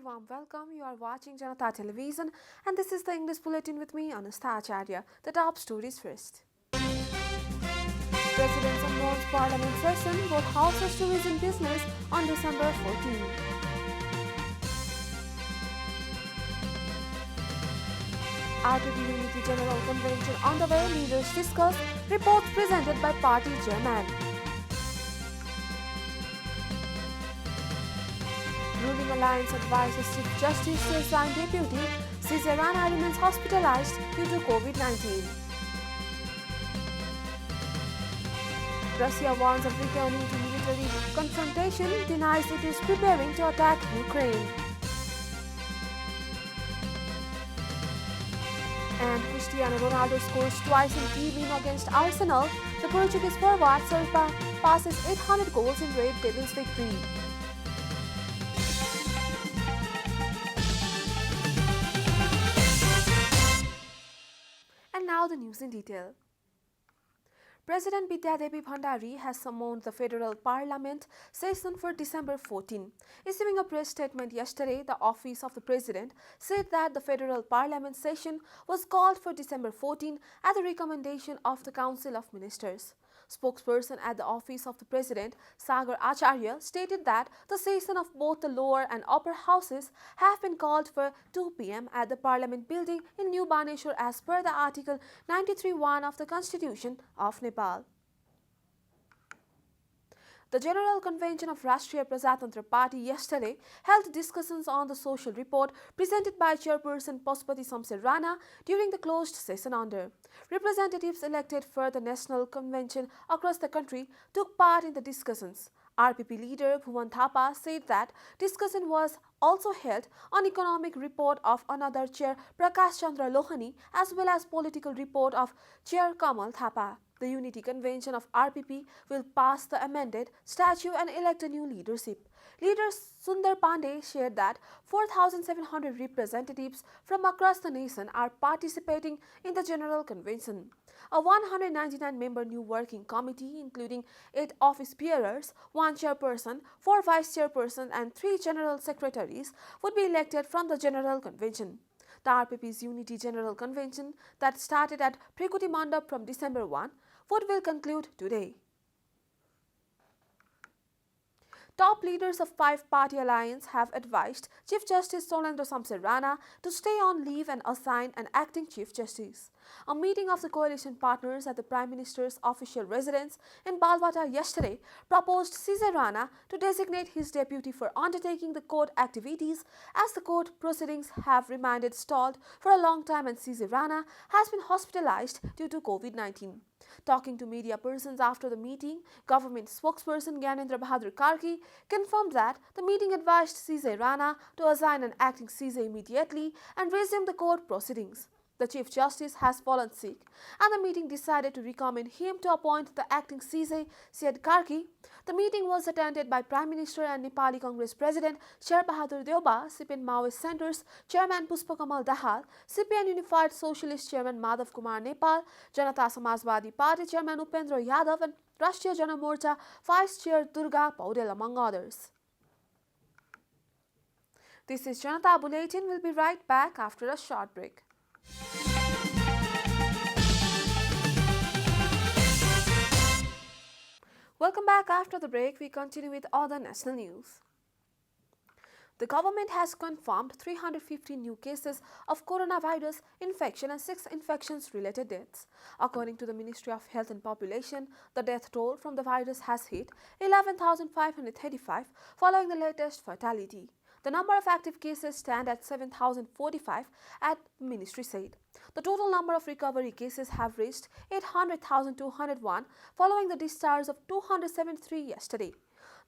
warm welcome. You are watching Janata Television and this is the English Bulletin with me, Anastha Acharya. The top stories first. President Sammon's Parliament session both houses to resume business on December 14. RTP Unity General Convention on the way, leaders discuss, reports presented by party chairman. Ruling Alliance advises Chief Justice to assign deputy. CJ Rana remains hospitalized due to COVID-19. Russia warns of returning to military confrontation, denies it is preparing to attack Ukraine. And Cristiano Ronaldo scores twice in key win against Arsenal. The Portuguese forward passes 800 goals in Red Devils victory. And now the news in detail. President Bidya Devi Bhandari has summoned the Federal Parliament session for December 14. Issuing a press statement yesterday, the Office of the President said that the Federal Parliament session was called for December 14 at the recommendation of the Council of Ministers. Spokesperson at the Office of the President, Sagar Acharya, stated that the session of both the lower and upper houses have been called for 2 p.m. at the Parliament building in New Baneshwar as per the Article 93(1) of the Constitution of Nepal. The General Convention of Rashtriya Prajatantra Party yesterday held discussions on the social report presented by Chairperson Pasupati Shamsher Rana during the closed session under. Representatives elected for the National Convention across the country took part in the discussions. RPP leader Bhuvan Thapa said that discussion was also held on economic report of another chair Prakash Chandra Lohani as well as political report of Chair Kamal Thapa. The Unity Convention of RPP will pass the amended statute and elect a new leadership. Leader Sundar Pandey shared that 4,700 representatives from across the nation are participating in the General Convention. A 199-member new working committee, including 8 office bearers, 1 chairperson, 4 vice chairpersons, and 3 general secretaries, would be elected from the General Convention. The RPP's Unity General Convention, that started at Prikuti Mandap from December 1, will conclude today. Top leaders of 5-party alliance have advised Chief Justice Solendra Shamsher Rana to stay on leave and assign an acting Chief Justice. A meeting of the coalition partners at the Prime Minister's official residence in Balwata yesterday proposed CJ Rana to designate his deputy for undertaking the court activities as the court proceedings have remained stalled for a long time and CJ Rana has been hospitalized due to COVID-19. Talking to media persons after the meeting, government spokesperson Gyanendra Bahadur Karki confirmed that the meeting advised CJ Rana to assign an acting CJ immediately and resume the court proceedings. The Chief Justice has fallen sick and the meeting decided to recommend him to appoint the acting CJ, said Karki. The meeting was attended by Prime Minister and Nepali Congress President Sher Bahadur Deuba, CPN Maoist Centre's Chairman Pushpakamal Dahal, CPN Unified Socialist Chairman Madhav Kumar Nepal, Janata Samajwadi Party Chairman Upendra Yadav and Rashtriya Jana Morcha Vice Chair Durga Paudel among others. This is Janata Bulletin. We'll be right back after a short break. Welcome back after the break. We continue with other national news. The government has confirmed 350 new cases of coronavirus infection and 6 infections-related deaths. According to the Ministry of Health and Population, the death toll from the virus has hit 11,535 following the latest fatality. The number of active cases stand at 7,045, as the ministry said. The total number of recovery cases have reached 800,201 following the discharge of 273 yesterday.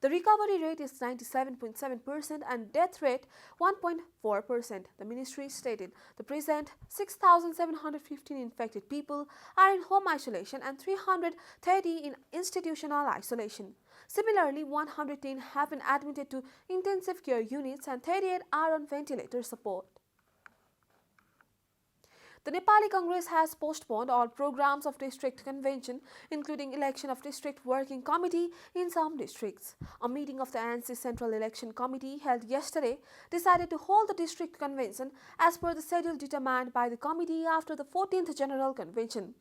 The recovery rate is 97.7% and death rate 1.4%. The ministry stated the present 6,715 infected people are in home isolation and 330 in institutional isolation. Similarly, 110 have been admitted to intensive care units and 38 are on ventilator support. The Nepali Congress has postponed all programs of district convention, including election of district working committee in some districts. A meeting of the ANC Central Election Committee held yesterday decided to hold the district convention as per the schedule determined by the committee after the 14th General Convention.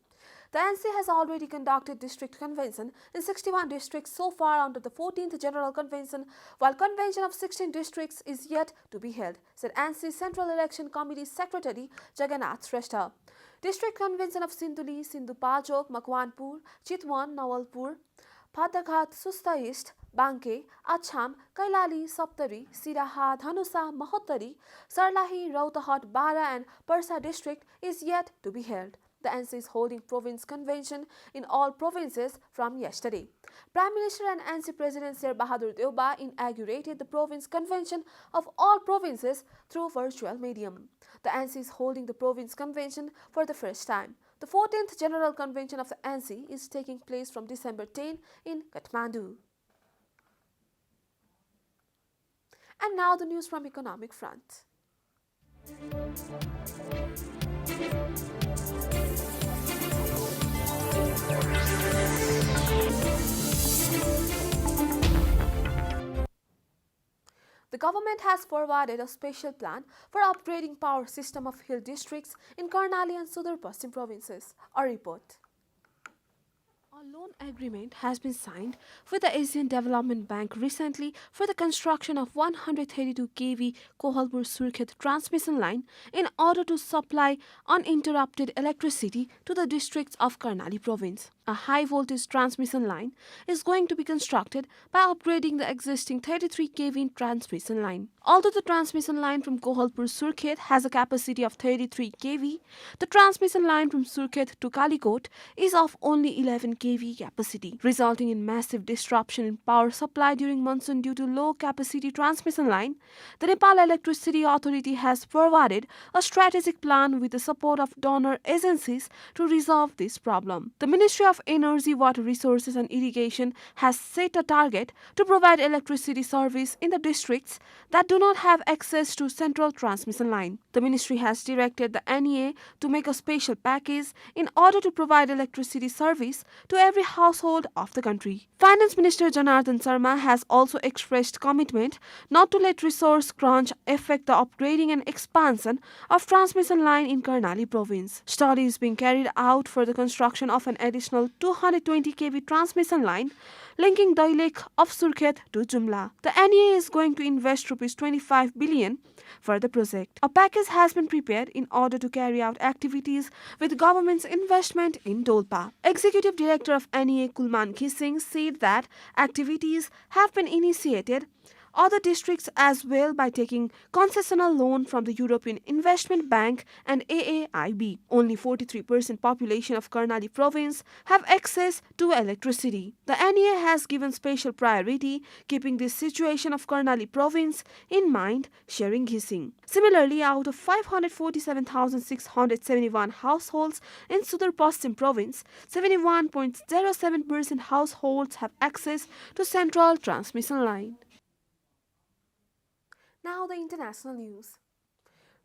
The ANC has already conducted district convention in 61 districts so far under the 14th General Convention, while convention of 16 districts is yet to be held, said ANC Central Election Committee Secretary Janata. District convention of Sinduli, Sindupajok, Makwanpur, Chitwan, Nawalpur, Phadaghat, Susta East, Banke, Acham, Kailali, Saptari, Siraha, Dhanusa, Mahottari, Sarlahi, Rautahat, Bara and Parsa district is yet to be held. The ANC is holding province convention in all provinces from yesterday. Prime Minister and ANC President Sher Bahadur Deuba inaugurated the province convention of all provinces through virtual medium. The ANC is holding the province convention for the first time. The 14th General Convention of the ANC is taking place from December 10 in Kathmandu. And now the news from economic front. The government has forwarded a special plan for upgrading power system of hill districts in Karnali and Sudar Paschim provinces. A report. A loan agreement has been signed with the Asian Development Bank recently for the construction of 132 kV Kohalpur-Surkhet transmission line in order to supply uninterrupted electricity to the districts of Karnali province. A high-voltage transmission line is going to be constructed by upgrading the existing 33 kV transmission line. Although the transmission line from Kohalpur-Surkhet has a capacity of 33 kV, the transmission line from Surkhet to Kalikot is of only 11 kV capacity, resulting in massive disruption in power supply during monsoon due to low capacity transmission line. The Nepal Electricity Authority has forwarded a strategic plan with the support of donor agencies to resolve this problem. The Ministry of Energy, Water Resources and Irrigation has set a target to provide electricity service in the districts that do not have access to central transmission line. The ministry has directed the NEA to make a special package in order to provide electricity service to every household of the country. Finance Minister Janardhan Sharma has also expressed commitment not to let resource crunch affect the upgrading and expansion of transmission line in Karnali province. Study is being carried out for the construction of an additional 220 kV transmission line linking Dailek of Surkhet to Jumla. The NEA is going to invest Rs 25 billion for the project. A package has been prepared in order to carry out activities with government's investment in Dolpa. Executive Director of NEA Kulman Khising said that activities have been initiated other districts as well by taking concessional loan from the European Investment Bank and AAIB. Only 43% population of Karnali province have access to electricity. The NEA has given special priority keeping this situation of Karnali province in mind, sharing Ghising. Similarly, out of 547,671 households in Sudar Paschim province, 71.07% households have access to central transmission line. Now the international news.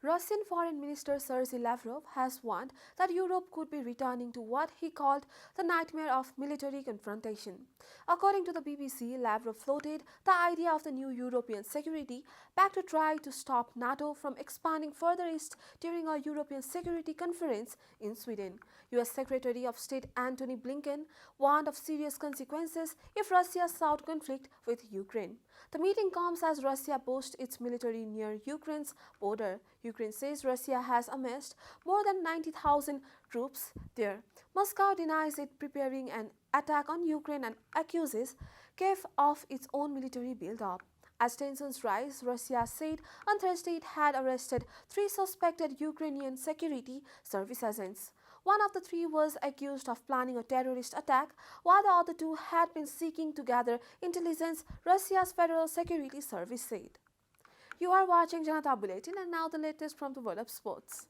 Russian Foreign Minister Sergei Lavrov has warned that Europe could be returning to what he called the nightmare of military confrontation. According to the BBC, Lavrov floated the idea of the new European security pact to try to stop NATO from expanding further east during a European Security Conference in Sweden. US Secretary of State Antony Blinken warned of serious consequences if Russia sought conflict with Ukraine. The meeting comes as Russia boasts its military near Ukraine's border. Ukraine says Russia has amassed more than 90,000 troops there. Moscow denies it preparing an attack on Ukraine and accuses Kiev of its own military build-up. As tensions rise, Russia said on Thursday it had arrested 3 suspected Ukrainian security service agents. One of the 3 was accused of planning a terrorist attack, while the other 2 had been seeking to gather intelligence, Russia's Federal Security Service said. You are watching Janata Bulletin, and now the latest from the world of sports.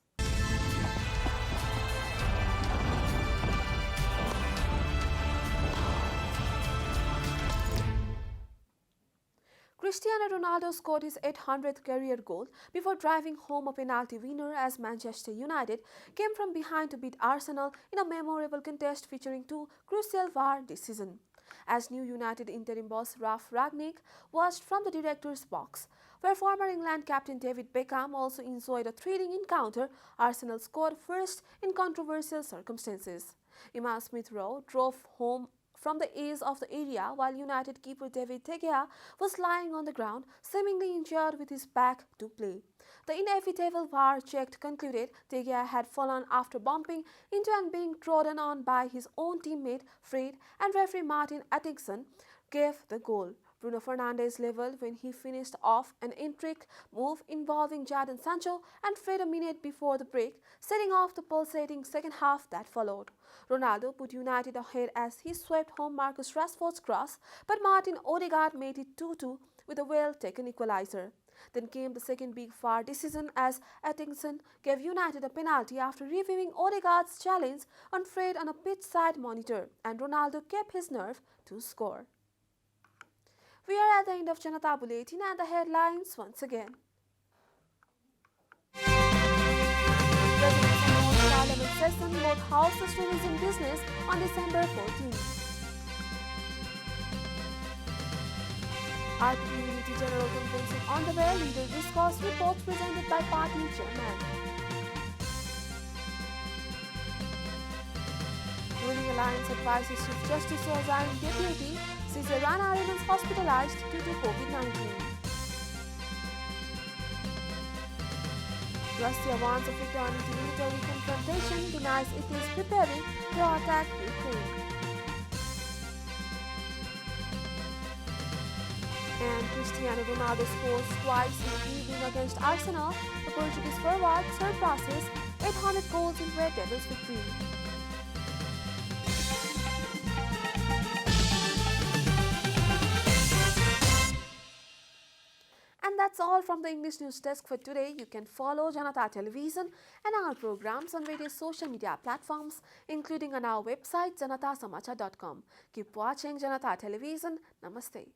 Cristiano Ronaldo scored his 800th career goal before driving home a penalty winner as Manchester United came from behind to beat Arsenal in a memorable contest featuring two crucial VAR decisions. As new United interim boss Ralf Rangnick watched from the director's box, where former England captain David Beckham also enjoyed a thrilling encounter, Arsenal scored first in controversial circumstances. Emma Smith-Rowe drove home from the edge of the area while United keeper David De Gea was lying on the ground, seemingly injured with his back to play. The inevitable VAR check concluded De Gea had fallen after bumping into and being trodden on by his own teammate Fred, and referee Martin Atkinson gave the goal. Bruno Fernandes levelled when he finished off an intricate move involving Jadon Sancho and Fred a minute before the break, setting off the pulsating second half that followed. Ronaldo put United ahead as he swept home Marcus Rashford's cross, but Martin Odegaard made it 2-2 with a well-taken equaliser. Then came the second big VAR decision as Atkinson gave United a penalty after reviewing Odegaard's challenge on Fred on a pitch-side monitor, and Ronaldo kept his nerve to score. We are at the end of Janata Bulletin and the headlines once again. Parliament session both houses to resume business on December 14. RPP Unity General Convention on the way, leader discuss reports presented by party chairman. Ruling Alliance advises Chief Justice to assign deputy, says Rana remains hospitalized due to COVID-19. Russia wants a return to military confrontation, denies it is preparing to attack Ukraine. And Cristiano Ronaldo scores twice in evening against Arsenal. The Portuguese forward surpasses 800 goals in Red Devils victory. And that's all from the English News Desk for today. You can follow Janata Television and our programs on various social media platforms, including on our website janatasamachar.com. Keep watching Janata Television. Namaste.